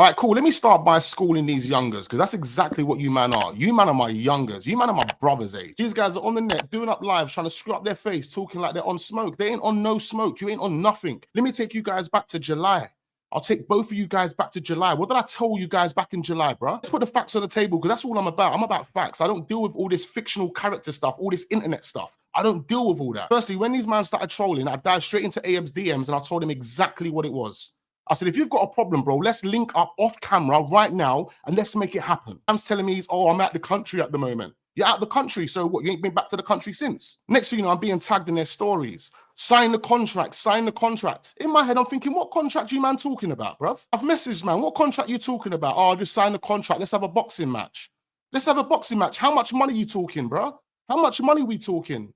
All right, cool. Let me start by schooling these youngers, because that's exactly what you man are. You man are my youngers. You man are my brother's age. These guys are on the net doing up live, trying to screw up their face, talking like they're on smoke. They ain't on no smoke. You ain't on nothing. Let me take you guys back to July. I'll take both of you guys back to July. What did I tell you guys back in July, bro? Let's put the facts on the table, because that's all I'm about. I'm about facts. I don't deal with all this fictional character stuff, all this internet stuff. I don't deal with all that. Firstly, when these men started trolling, I dived straight into AYUB's DMs and I told him exactly what it was. I said, if you've got a problem, bro, let's link up off camera right now and let's make it happen. Man's telling me, I'm out the country at the moment. You're out the country, so what, you ain't been back to the country since? Next thing you know, I'm being tagged in their stories. Sign the contract, sign the contract. In my head, I'm thinking, what contract you man talking about, bruv? I've messaged, man, what contract you talking about? Oh, just sign the contract, let's have a boxing match. Let's have a boxing match. How much money you talking, bro? How much money we talking?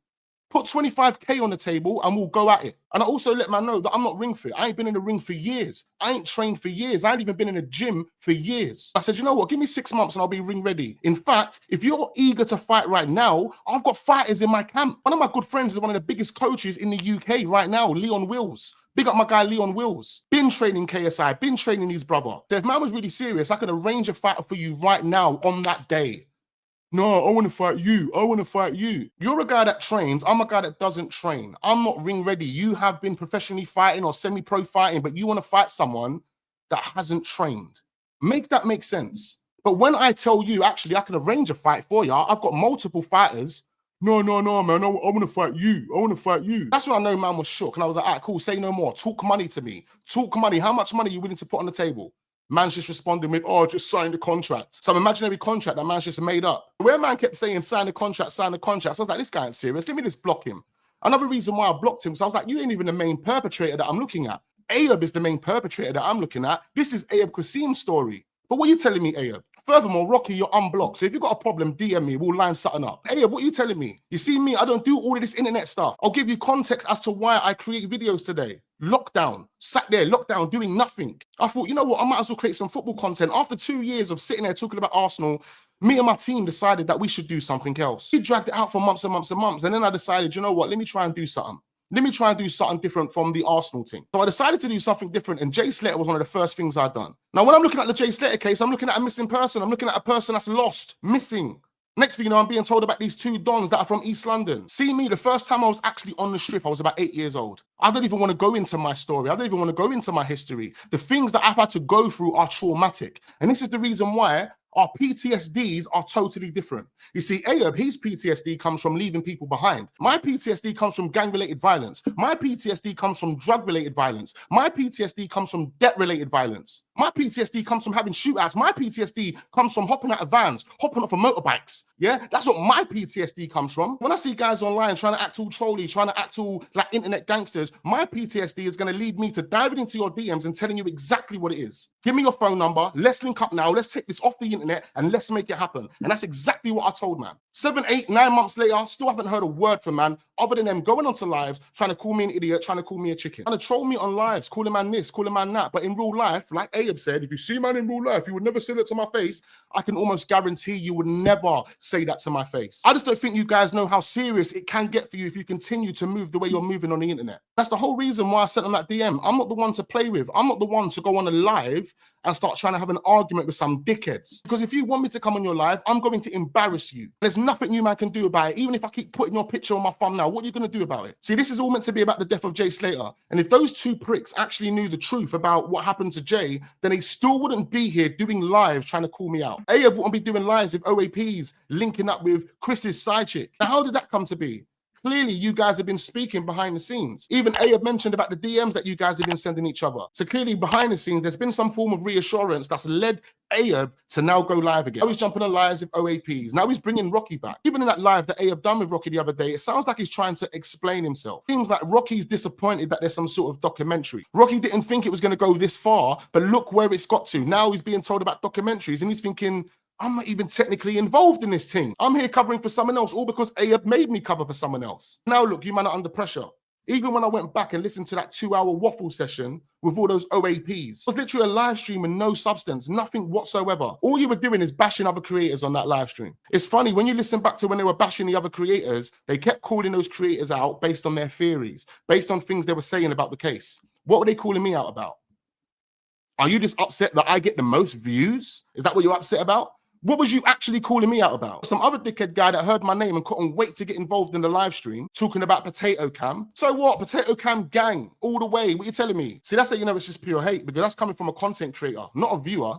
Put 25K on the table and we'll go at it. And I also let man know that I'm not ring fit. I ain't been in the ring for years. I ain't trained for years. I ain't even been in a gym for years. I said, you know what? Give me 6 months and I'll be ring ready. In fact, if you're eager to fight right now, I've got fighters in my camp. One of my good friends is one of the biggest coaches in the UK right now, Leon Wills. Big up my guy, Leon Wills. Been training KSI, been training his brother. So if man was really serious, I can arrange a fighter for you right now on that day. No, I want to fight you. I want to fight you. You're a guy that trains. I'm a guy that doesn't train. I'm not ring ready. You have been professionally fighting or semi-pro fighting, but you want to fight someone that hasn't trained. Make that make sense. But when I tell you, actually, I can arrange a fight for you. I've got multiple fighters. No, man. I want to fight you. I want to fight you. That's when I know man was shook. And I was like, all right, cool. Say no more. Talk money to me. Talk money. How much money are you willing to put on the table? Man's just responding with, oh, just sign the contract. Some imaginary contract that man's just made up. Where man kept saying, sign the contract, sign the contract. So I was like, this guy ain't serious. Let me just block him. Another reason why I blocked him, so I was like, you ain't even the main perpetrator that I'm looking at. AYUB is the main perpetrator that I'm looking at. This is AYUB QASSIM's story. But what are you telling me, AYUB? Furthermore, Rocky, you're unblocked. So if you've got a problem, DM me. We'll line something up. AYUB, what are you telling me? You see me, I don't do all of this internet stuff. I'll give you context as to why I create videos today. Lockdown, sat there, lockdown, doing nothing. I thought, you know what, I might as well create some football content. After 2 years of sitting there talking about Arsenal, me and my team decided that we should do something else. We dragged it out for months and months and months. And then I decided, you know what, let me try and do something. Let me try and do something different from the Arsenal team. So I decided to do something different, and Jay SLATER was one of the first things I'd done. Now, when I'm looking at the Jay SLATER case, I'm looking at a missing person. I'm looking at a person that's lost, missing. Next thing you know, I'm being told about these 2 dons that are from East London. See me, the first time I was actually on the strip, I was about 8 years old. I don't even want to go into my story. I don't even want to go into my history. The things that I've had to go through are traumatic. And this is the reason why our PTSDs are totally different. You see, AYUB, his PTSD comes from leaving people behind. My PTSD comes from gang-related violence. My PTSD comes from drug-related violence. My PTSD comes from debt-related violence. My PTSD comes from having shootouts. My PTSD comes from hopping out of vans, hopping off of motorbikes. Yeah, that's what my PTSD comes from. When I see guys online trying to act all trolly, trying to act all like internet gangsters, my PTSD is going to lead me to diving into your DMs and telling you exactly what it is. Give me your phone number. Let's link up now. Let's take this off the internet and let's make it happen. And that's exactly what I told man. 7, 8, 9 months later, still haven't heard a word from man other than them going onto lives, trying to call me an idiot, trying to call me a chicken. Trying to troll me on lives, calling man this, calling man that. But in real life, like AYUB said, if you see man in real life, you would never say that to my face. I can almost guarantee you would never say that to my face. I just don't think you guys know how serious it can get for you if you continue to move the way you're moving on the internet. That's the whole reason why I sent them that DM. I'm not the one to play with. I'm not the one to go on a live and start trying to have an argument with some dickheads. Because if you want me to come on your live, I'm going to embarrass you. There's nothing you man can do about it. Even if I keep putting your picture on my thumbnail, what are you going to do about it? See, this is all meant to be about the death of Jay SLATER. And if those 2 pricks actually knew the truth about what happened to Jay, then they still wouldn't be here doing lives trying to call me out. AYUB wouldn't be doing lives with OAPs linking up with Chris's side chick. Now, how did that come to be? Clearly, you guys have been speaking behind the scenes. Even AYUB mentioned about the DMs that you guys have been sending each other. So clearly, behind the scenes, there's been some form of reassurance that's led AYUB to now go live again. Now he's jumping on lives with OAPs. Now he's bringing Rocky back. Even in that live that AYUB done with Rocky the other day, it sounds like he's trying to explain himself. Seems like Rocky's disappointed that there's some sort of documentary. Rocky didn't think it was going to go this far, but look where it's got to. Now he's being told about documentaries and he's thinking, I'm not even technically involved in this thing. I'm here covering for someone else, all because AYUB made me cover for someone else. Now look, you man are under pressure. Even when I went back and listened to that 2-hour waffle session with all those OAPs, it was literally a live stream with no substance, nothing whatsoever. All you were doing is bashing other creators on that live stream. It's funny, when you listen back to when they were bashing the other creators, they kept calling those creators out based on their theories, based on things they were saying about the case. What were they calling me out about? Are you just upset that I get the most views? Is that what you're upset about? What was you actually calling me out about? Some other dickhead guy that heard my name and couldn't wait to get involved in the live stream talking about potato cam. So what? Potato cam gang all the way. What are you telling me? See, that's how you know it's just pure hate, because that's coming from a content creator, not a viewer.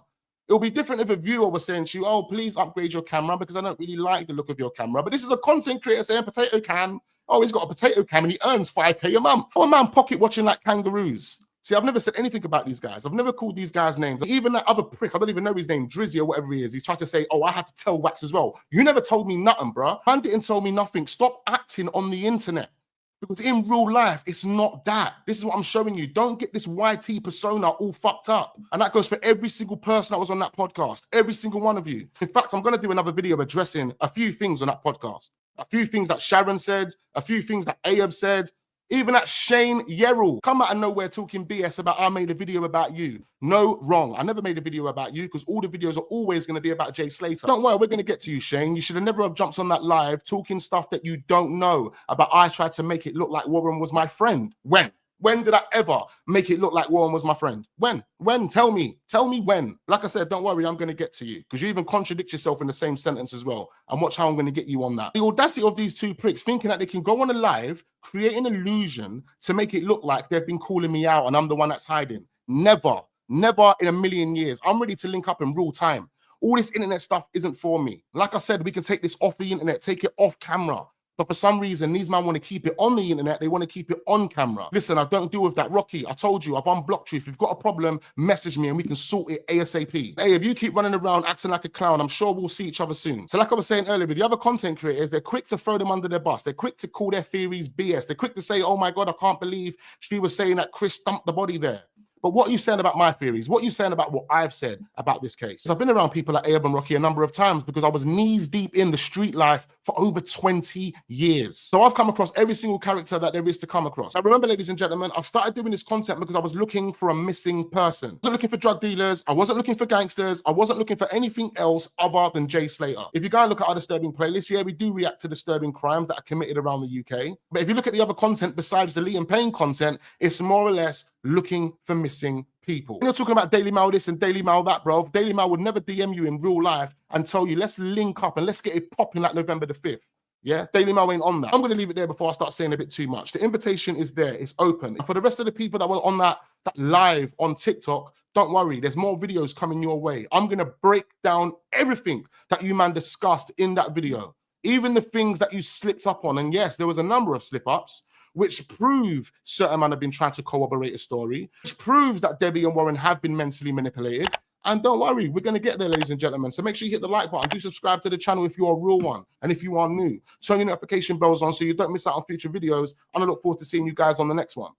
It'll be different if a viewer was saying to you, oh, please upgrade your camera because I don't really like the look of your camera. But this is a content creator saying potato cam. Oh, he's got a potato cam and he earns 5k a month. For a man pocket watching like kangaroos. See, I've never said anything about these guys. I've never called these guys names. Even that other prick, I don't even know his name, Drizzy or whatever he is. He's tried to say, oh, I had to tell Wax as well. You never told me nothing, bro. Man didn't tell me nothing. Stop acting on the internet. Because in real life, it's not that. This is what I'm showing you. Don't get this YT persona all fucked up. And that goes for every single person that was on that podcast. Every single one of you. In fact, I'm going to do another video addressing a few things on that podcast. A few things that Sharon said. A few things that AYUB said. Even that Shane Yerrell come out of nowhere talking BS about I made a video about you. No, wrong. I never made a video about you because all the videos are always going to be about Jay SLATER. Don't worry, we're going to get to you, Shane. You should have never have jumped on that live talking stuff that you don't know about. I tried to make it look like Warren was my friend. When? When did I ever make it look like Warren was my friend? When? When? Tell me. Tell me when. Like I said, don't worry, I'm going to get to you because you even contradict yourself in the same sentence as well. And watch how I'm going to get you on that. The audacity of these two pricks thinking that they can go on a live, create an illusion to make it look like they've been calling me out and I'm the one that's hiding. Never. Never in a million years. I'm ready to link up in real time. All this internet stuff isn't for me. Like I said, we can take this off the internet, take it off camera. But for some reason, these men want to keep it on the internet. They want to keep it on camera. Listen, I don't deal with that. Rocky, I told you, I've unblocked you. If you've got a problem, message me and we can sort it ASAP. Hey, if you keep running around acting like a clown, I'm sure we'll see each other soon. So like I was saying earlier, with the other content creators, they're quick to throw them under their bus. They're quick to call their theories BS. They're quick to say, oh my God, I can't believe she was saying that Chris dumped the body there. But what are you saying about my theories? What are you saying about what I've said about this case? I've been around people like AYUB and Rocky a number of times because I was knees deep in the street life for over 20 years. So I've come across every single character that there is to come across. Now remember, ladies and gentlemen, I've started doing this content because I was looking for a missing person. I wasn't looking for drug dealers. I wasn't looking for gangsters. I wasn't looking for anything else other than Jay SLATER. If you go and look at our disturbing playlist, yeah, we do react to disturbing crimes that are committed around the UK. But if you look at the other content besides the Liam Payne content, it's more or less looking for missing people. You're talking about Daily Mail this and Daily Mail that, bro. Daily Mail would never DM you in real life and tell you, let's link up and let's get it popping like November the 5th. Yeah, Daily Mail ain't on that. I'm going to leave it there before I start saying a bit too much. The invitation is there. It's open. For the rest of the people that were on that live on TikTok, don't worry. There's more videos coming your way. I'm going to break down everything that you man discussed in that video. Even the things that you slipped up on. And yes, there was a number of slip-ups, which prove certain men have been trying to corroborate a story, which proves that Debbie and Warren have been mentally manipulated. And don't worry, we're going to get there, ladies and gentlemen. So make sure you hit the like button. Do subscribe to the channel if you're a real one. And if you are new, turn your notification bells on so you don't miss out on future videos. And I look forward to seeing you guys on the next one.